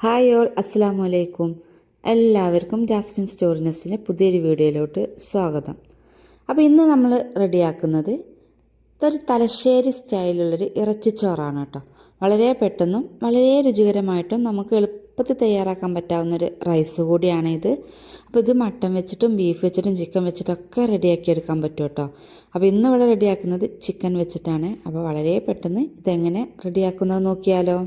Hi all, അസ്സാം വലൈക്കും. എല്ലാവർക്കും ജാസ്മിൻ സ്റ്റോറിനെസ്സിൻ്റെ പുതിയൊരു വീഡിയോയിലോട്ട് സ്വാഗതം. അപ്പോൾ ഇന്ന് നമ്മൾ റെഡിയാക്കുന്നത് ഇതൊരു തലശ്ശേരി സ്റ്റൈലുള്ളൊരു ഇറച്ചിച്ചോറാണ് കേട്ടോ. വളരെ പെട്ടെന്നും വളരെ രുചികരമായിട്ടും നമുക്ക് എളുപ്പത്തിൽ തയ്യാറാക്കാൻ പറ്റാവുന്നൊരു റൈസ് കൂടിയാണ് ഇത്. അപ്പോൾ ഇത് മട്ടൻ വെച്ചിട്ടും ബീഫ് വെച്ചിട്ടും ചിക്കൻ വെച്ചിട്ടൊക്കെ റെഡിയാക്കി എടുക്കാൻ പറ്റും കേട്ടോ. അപ്പോൾ ഇന്ന് ഇവിടെ റെഡിയാക്കുന്നത് ചിക്കൻ വെച്ചിട്ടാണ്. അപ്പോൾ വളരെ പെട്ടെന്ന് ഇതെങ്ങനെ റെഡിയാക്കുന്നത് നോക്കിയാലോ.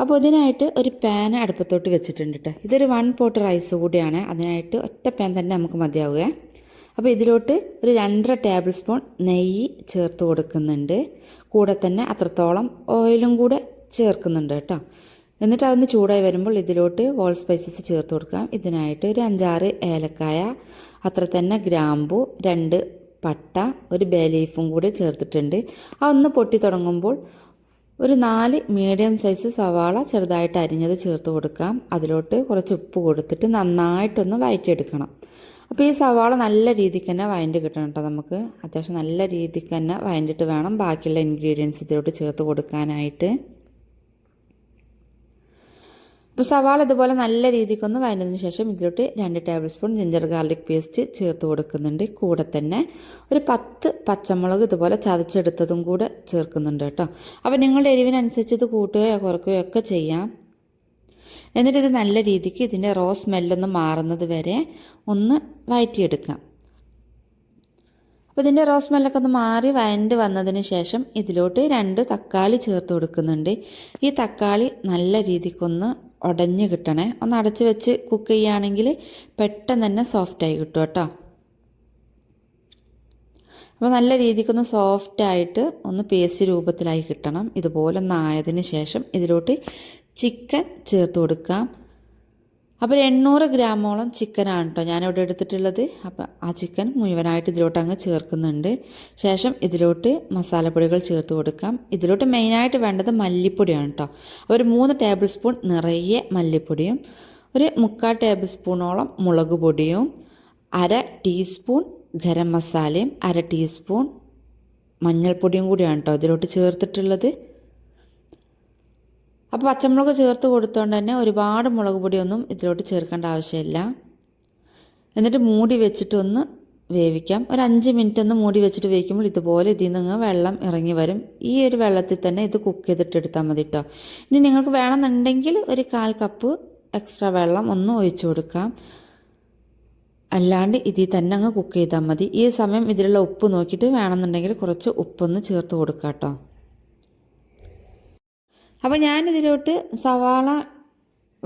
അപ്പോൾ ഇതിനായിട്ട് ഒരു പാൻ അടുപ്പത്തോട്ട് വെച്ചിട്ടുണ്ട് കേട്ടോ. ഇതൊരു 1 പോട്ട് റൈസ് കൂടിയാണ്. അതിനായിട്ട് ഒറ്റ പാൻ തന്നെ നമുക്ക് മതിയാവുക. അപ്പോൾ ഇതിലോട്ട് ഒരു 2.5 ടേബിൾ സ്പൂൺ നെയ്യ് ചേർത്ത് കൊടുക്കുന്നുണ്ട്. കൂടെ തന്നെ അത്രത്തോളം ഓയിലും കൂടെ ചേർക്കുന്നുണ്ട് കേട്ടോ. എന്നിട്ട് അതൊന്ന് ചൂടായി വരുമ്പോൾ ഇതിലോട്ട് ഹോൾ സ്പൈസസ് ചേർത്ത് കൊടുക്കാം. ഇതിനായിട്ട് ഒരു 5-6 ഏലക്കായ, അത്ര തന്നെ ഗ്രാമ്പു, 2 പട്ട, ഒരു ബേ ലീഫും കൂടി ചേർത്തിട്ടുണ്ട്. അതൊന്ന് പൊട്ടി തുടങ്ങുമ്പോൾ ഒരു 4 മീഡിയം സൈസ് സവാള ചെറുതായിട്ട് അരിഞ്ഞത് ചേർത്ത് കൊടുക്കാം. അതിലോട്ട് കുറച്ച് ഉപ്പ് കൊടുത്തിട്ട് നന്നായിട്ടൊന്ന് വഴറ്റിയെടുക്കണം. അപ്പോൾ ഈ സവാള നല്ല രീതിക്ക് തന്നെ വഴറ്റി കിട്ടണം കേട്ടോ. നമുക്ക് അത്യാവശ്യം നല്ല രീതിക്ക് തന്നെ വഴറ്റിയിട്ട് വേണം ബാക്കിയുള്ള ഇൻഗ്രീഡിയൻസ് ഇതിലോട്ട് ചേർത്ത് കൊടുക്കാനായിട്ട്. അപ്പോൾ സവാള ഇതുപോലെ നല്ല രീതിക്കൊന്ന് വഴറ്റിയതിന് ശേഷം ഇതിലോട്ട് 2 table spoon ginger garlic paste ചേർത്ത് കൊടുക്കുന്നുണ്ട്. കൂടെ തന്നെ ഒരു 10 പച്ചമുളക് ഇതുപോലെ ചതച്ചെടുത്തതും കൂടെ ചേർക്കുന്നുണ്ട് കേട്ടോ. അപ്പോൾ നിങ്ങളുടെ എരിവിനനുസരിച്ച് ഇത് കൂട്ടുകയോ കുറയ്ക്കുകയോ ഒക്കെ ചെയ്യാം. എന്നിട്ട് ഇത് നല്ല രീതിക്ക് ഇതിൻ്റെ റോ സ്മെല്ലൊന്ന് മാറുന്നത് വരെ ഒന്ന് വഴറ്റിയെടുക്കാം. അപ്പോൾ ഇതിൻ്റെ റോ സ്മെല്ലൊക്കെ ഒന്ന് മാറി വഴണ്ട് വന്നതിന് ശേഷം ഇതിലോട്ട് 2 തക്കാളി ചേർത്ത് കൊടുക്കുന്നുണ്ട്. ഈ തക്കാളി നല്ല രീതിക്കൊന്ന് ഉടഞ്ഞ് കിട്ടണേ. ഒന്ന് അടച്ച് വെച്ച് കുക്ക് ചെയ്യുകയാണെങ്കിൽ പെട്ടെന്ന് തന്നെ സോഫ്റ്റായി കിട്ടും കേട്ടോ. അപ്പോൾ നല്ല രീതിക്കൊന്ന് സോഫ്റ്റായിട്ട് ഒന്ന് പേസ്റ്റ് രൂപത്തിലായി കിട്ടണം. ഇതുപോലെ ഒന്ന് ആയതിന് ശേഷം ഇതിലോട്ട് ചിക്കൻ ചേർത്ത് കൊടുക്കാം. അപ്പോൾ 800 ഗ്രാമോളം ചിക്കനാണ് കേട്ടോ ഞാനിവിടെ എടുത്തിട്ടുള്ളത്. അപ്പോൾ ആ ചിക്കൻ മുഴുവനായിട്ട് ഇതിലോട്ട് അങ്ങ് ചേർക്കുന്നുണ്ട്. ശേഷം ഇതിലോട്ട് മസാലപ്പൊടികൾ ചേർത്ത് കൊടുക്കാം. ഇതിലോട്ട് മെയിനായിട്ട് വേണ്ടത് മല്ലിപ്പൊടിയാണ് കേട്ടോ. ഒരു 3 ടേബിൾ സ്പൂൺ നിറയെ മല്ലിപ്പൊടിയും, ഒരു 3/4 ടേബിൾ സ്പൂണോളം മുളക് പൊടിയും, 1/2 ടീസ്പൂൺ ഗരം മസാലയും, 1/2 ടീസ്പൂൺ മഞ്ഞൾപ്പൊടിയും കൂടിയാണ് കേട്ടോ ഇതിലോട്ട് ചേർത്തിട്ടുള്ളത്. അപ്പോൾ പച്ചമുളക് ചേർത്ത് കൊടുത്തുകൊണ്ട് തന്നെ ഒരുപാട് മുളക് പൊടിയൊന്നും ഇതിലോട്ട് ചേർക്കേണ്ട ആവശ്യമില്ല. എന്നിട്ട് മൂടി വെച്ചിട്ടൊന്ന് വേവിക്കാം. ഒരു 5 മിനിറ്റ് ഒന്ന് മൂടി വെച്ചിട്ട് വേവിക്കുമ്പോൾ ഇതുപോലെ ഇതിൽ നിന്ന് വെള്ളം ഇറങ്ങി വരും. ഈ ഒരു വെള്ളത്തിൽ തന്നെ ഇത് കുക്ക് ചെയ്തിട്ടെടുത്താൽ മതി കേട്ടോ. ഇനി നിങ്ങൾക്ക് വേണമെന്നുണ്ടെങ്കിൽ ഒരു 1/4 കപ്പ് എക്സ്ട്രാ വെള്ളം ഒന്ന് ഒഴിച്ചു കൊടുക്കാം. അല്ലാണ്ട് ഇതിൽ തന്നെ അങ്ങ് കുക്ക് ചെയ്താൽ മതി. ഈ സമയം ഇതിലുള്ള ഉപ്പ് നോക്കിയിട്ട് വേണമെന്നുണ്ടെങ്കിൽ കുറച്ച് ഉപ്പൊന്ന് ചേർത്ത് കൊടുക്കാം കേട്ടോ. അപ്പോൾ ഞാനിതിലോട്ട് സവാള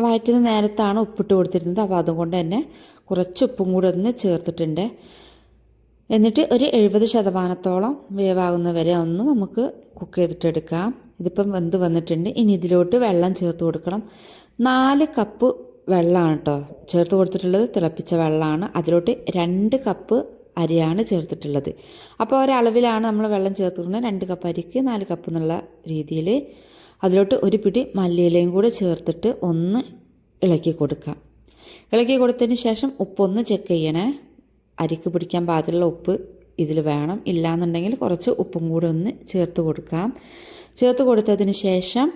വഴറ്റുന്ന നേരത്താണ് ഉപ്പിട്ട് കൊടുത്തിരുന്നത്. അപ്പോൾ അതുകൊണ്ട് തന്നെ കുറച്ച് ഉപ്പും കൂടെ ഒന്ന് ചേർത്തിട്ടുണ്ട്. എന്നിട്ട് ഒരു 70% വേവാകുന്നവരെ ഒന്ന് നമുക്ക് കുക്ക് ചെയ്തിട്ടെടുക്കാം. ഇതിപ്പം വെന്ത് വന്നിട്ടുണ്ട്. ഇനി ഇതിലോട്ട് വെള്ളം ചേർത്ത് കൊടുക്കണം. 4 കപ്പ് വെള്ളമാണ് കേട്ടോ ചേർത്ത് കൊടുത്തിട്ടുള്ളത്. തിളപ്പിച്ച വെള്ളമാണ്. അതിലോട്ട് 2 കപ്പ് അരിയാണ് ചേർത്തിട്ടുള്ളത്. അപ്പോൾ ഒരളവിലാണ് നമ്മൾ വെള്ളം ചേർത്ത് കൊടുക്കുന്നത്. 2 കപ്പ് അരിക്ക് 4 കപ്പ് എന്നുള്ള രീതിയിൽ. അതിലോട്ട് ഒരു പിടി മല്ലിയിലയും കൂടെ ചേർത്തിട്ട് ഒന്ന് ഇളക്കി കൊടുക്കാം. ഇളക്കി കൊടുത്തതിന് ശേഷം ഉപ്പൊന്ന് ചെക്ക് ചെയ്യണേ. അരിക്ക് പിടിക്കാൻ പാകത്തിലുള്ള ഉപ്പ് ഇതിൽ വേണം. ഇല്ലാന്നുണ്ടെങ്കിൽ കുറച്ച് ഉപ്പും കൂടെ ഒന്ന് ചേർത്ത് കൊടുക്കാം. ചേർത്ത് കൊടുത്തതിന് ശേഷം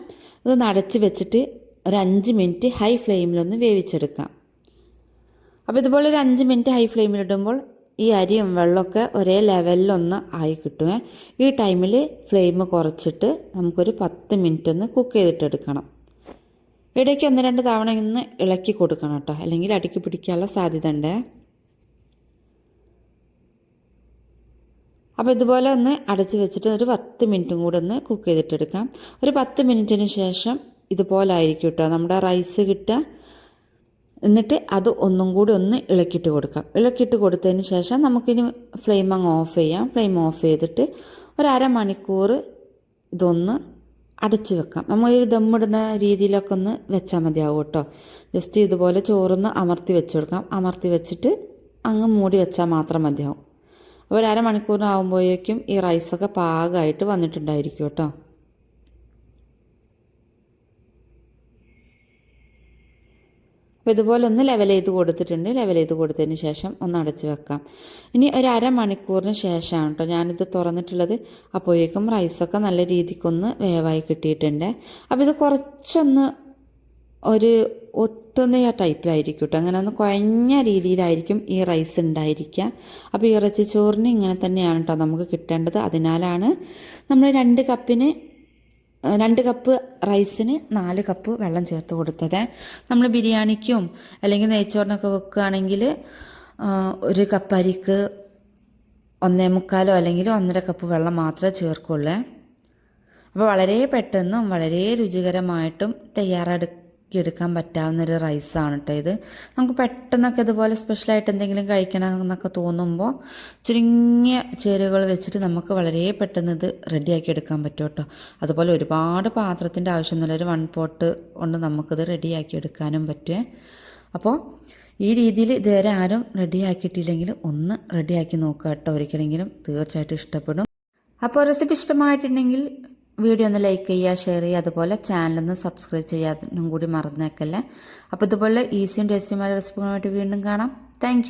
ഇതൊന്ന് അടച്ച് വെച്ചിട്ട് ഒരു 5 മിനിറ്റ് ഹൈ ഫ്ലെയിമിലൊന്ന് വേവിച്ചെടുക്കാം. അപ്പോൾ ഇതുപോലെ ഒരു 5 മിനിറ്റ് ഹൈ ഫ്ലെയിമിലിടുമ്പോൾ ഈ അരിയും വെള്ളമൊക്കെ ഒരേ ലെവലിലൊന്ന് ആയി കിട്ടുമേ. ഈ ടൈമിൽ ഫ്ലെയിം കുറച്ചിട്ട് നമുക്കൊരു 10 മിനിറ്റ് ഒന്ന് കുക്ക് ചെയ്തിട്ടെടുക്കണം. ഇടയ്ക്ക് 1-2 തവണ ഒന്ന് ഇളക്കി കൊടുക്കണം കേട്ടോ, അല്ലെങ്കിൽ അടിക്ക് പിടിക്കാനുള്ള സാധ്യത ഉണ്ട്. അപ്പോൾ ഇതുപോലെ ഒന്ന് അടച്ച് വെച്ചിട്ട് ഒരു 10 മിനിറ്റും കൂടെ ഒന്ന് കുക്ക് ചെയ്തിട്ടെടുക്കാം. ഒരു 10 മിനിറ്റിന് ശേഷം ഇതുപോലെ ആയിരിക്കും കേട്ടോ നമ്മുടെ റൈസ് കിട്ടുക. എന്നിട്ട് അത് ഒന്നും കൂടി ഒന്ന് ഇളക്കിയിട്ട് കൊടുക്കാം. ഇളക്കിയിട്ട് കൊടുത്തതിന് ശേഷം നമുക്കിനി ഫ്ലെയിം അങ്ങ് ഓഫ് ചെയ്യാം. ഫ്ലെയിം ഓഫ് ചെയ്തിട്ട് ഒരു 1/2 മണിക്കൂർ ഇതൊന്ന് അടച്ച് വെക്കാം. നമ്മൾ ഈ ദമ്മിടുന്ന രീതിയിലൊക്കെ ഒന്ന് വെച്ചാൽ മതിയാവും കേട്ടോ. ജസ്റ്റ് ഇതുപോലെ ചോറൊന്ന് അമർത്തി വെച്ച് കൊടുക്കാം. അമർത്തി വെച്ചിട്ട് അങ്ങ് മൂടി വെച്ചാൽ മാത്രം മതിയാവും. അപ്പോൾ ഒരു 1/2 മണിക്കൂറിനാകുമ്പോഴേക്കും ഈ റൈസൊക്കെ പാകമായിട്ട് വന്നിട്ടുണ്ടായിരിക്കും കേട്ടോ. അപ്പോൾ ഇതുപോലെ ഒന്ന് ലെവൽ ചെയ്ത് കൊടുത്തിട്ടുണ്ട്. ലെവൽ ചെയ്ത് കൊടുത്തതിന് ശേഷം ഒന്ന് അടച്ച് വെക്കാം. ഇനി ഒരു അരമണിക്കൂറിന് ശേഷമാണ് കേട്ടോ ഞാനിത് തുറന്നിട്ടുള്ളത്. അപ്പോഴേക്കും റൈസൊക്കെ നല്ല രീതിക്കൊന്ന് വേവായി കിട്ടിയിട്ടുണ്ട്. അപ്പോൾ ഇത് കുറച്ചൊന്ന് ഒരു ഒട്ടുന്ന ടൈപ്പിലായിരിക്കും കേട്ടോ, അങ്ങനെ ഒന്ന് കുഴഞ്ഞ രീതിയിലായിരിക്കും ഈ റൈസ് ഉണ്ടായിരിക്കുക. അപ്പോൾ ഇറച്ചി ചോറിന് ഇങ്ങനെ തന്നെയാണ് കേട്ടോ നമുക്ക് കിട്ടേണ്ടത്. അതിനാലാണ് നമ്മൾ 2 കപ്പ് റൈസിന് 4 കപ്പ് വെള്ളം ചേർത്ത് കൊടുത്തത്. നമ്മൾ ബിരിയാണിക്കും അല്ലെങ്കിൽ നെയ്ച്ചോറിനൊക്കെ വെക്കുകയാണെങ്കിൽ 1 കപ്പ് അരിക്ക് 1.25 അല്ലെങ്കിൽ 1.5 കപ്പ് വെള്ളം മാത്രമേ ചേർക്കുള്ളൂ. അപ്പോൾ വളരെ പെട്ടെന്നും വളരെ രുചികരമായിട്ടും എടുക്കാൻ പറ്റാവുന്നൊരു റൈസാണ് കേട്ടോ ഇത്. നമുക്ക് പെട്ടെന്നൊക്കെ ഇതുപോലെ സ്പെഷ്യലായിട്ട് എന്തെങ്കിലും കഴിക്കണം എന്നൊക്കെ തോന്നുമ്പോൾ ചുരുങ്ങിയ ചേരുവകൾ വെച്ചിട്ട് നമുക്ക് വളരെ പെട്ടെന്ന് ഇത് റെഡിയാക്കി എടുക്കാൻ പറ്റും കേട്ടോ. അതുപോലെ ഒരുപാട് പാത്രത്തിൻ്റെ ആവശ്യമൊന്നുമില്ല, ഒരു 1 പോട്ട് കൊണ്ട് നമുക്കിത് റെഡിയാക്കി എടുക്കാനും പറ്റുമേ. അപ്പോൾ ഈ രീതിയിൽ ഇതുവരെ ആരും റെഡിയാക്കിയിട്ടില്ലെങ്കിൽ ഒന്ന് റെഡിയാക്കി നോക്കുക കേട്ടോ, ഒരിക്കലെങ്കിലും തീർച്ചയായിട്ടും ഇഷ്ടപ്പെടും. അപ്പോൾ റെസിപ്പി ഇഷ്ടമായിട്ടുണ്ടെങ്കിൽ വീഡിയോ ഒന്ന് ലൈക്ക് ചെയ്യുക, ഷെയർ ചെയ്യുക, അതുപോലെ ചാനലൊന്ന് സബ്സ്ക്രൈബ് ചെയ്യാനും കൂടി മറന്നേക്കല്ലേ. അപ്പോൾ ഇതുപോലെ ഈസിയും ടേസ്റ്റിയുമായ റെസിപ്പികളുമായിട്ട് വീണ്ടും കാണാം. താങ്ക്